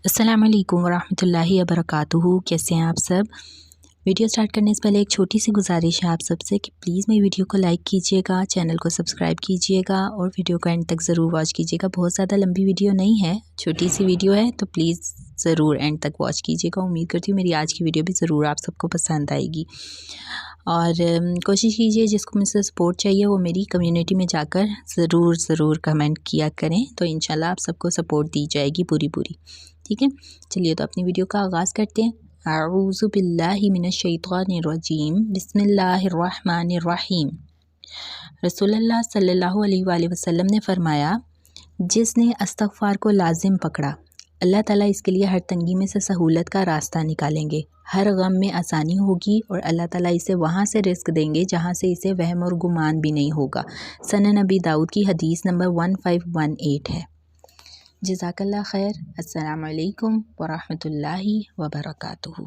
अस्सलाम वालेकुम वरहमतुल्लाहि वबरकातुहू। कैसे हैं आप सब? वीडियो स्टार्ट करने से पहले एक छोटी सी गुजारिश है आप सबसे कि प्लीज़ मेरी वीडियो को लाइक कीजिएगा, चैनल को सब्सक्राइब कीजिएगा और वीडियो को एंड तक ज़रूर वॉच कीजिएगा। बहुत ज़्यादा लंबी वीडियो नहीं है, छोटी सी वीडियो है, तो प्लीज़ ज़रूर एंड तक वॉच कीजिएगा। उम्मीद करती हूँ मेरी आज की वीडियो भी ज़रूर आप सबको पसंद आएगी। और कोशिश कीजिए जिसको मुझसे सपोर्ट चाहिए वो मेरी कम्युनिटी में जाकर ज़रूर कमेंट किया करें, तो इंशाल्लाह आप सबको सपोर्ट दी जाएगी पूरी। ठीक है, चलिए तो अपनी वीडियो का आगाज़ करते हैं। अऊज़ु बिल्लाहि मिनश शैतानिर्रजीम, बिस्मिल्लाहिर्रहमानिर्रहीम। रसूलुल्लाह सल्लल्लाहु अलैहि वसल्लम ने फरमाया, जिसने इस्तग़फ़ार को लाजिम पकड़ा, अल्लाह ताला इसके लिए हर तंगी में से सहूलत का रास्ता निकालेंगे, हर गम में आसानी होगी और अल्लाह ताला इसे वहाँ से रिस्क देंगे जहाँ से इसे वहम और गुमान भी नहीं होगा। सनन नबी दाऊद की हदीस नंबर 1518 है। जज़ाकल्लाह खैर। अस्सलाम वालेकुम वरहमतुल्लाहि वबरकातुहू।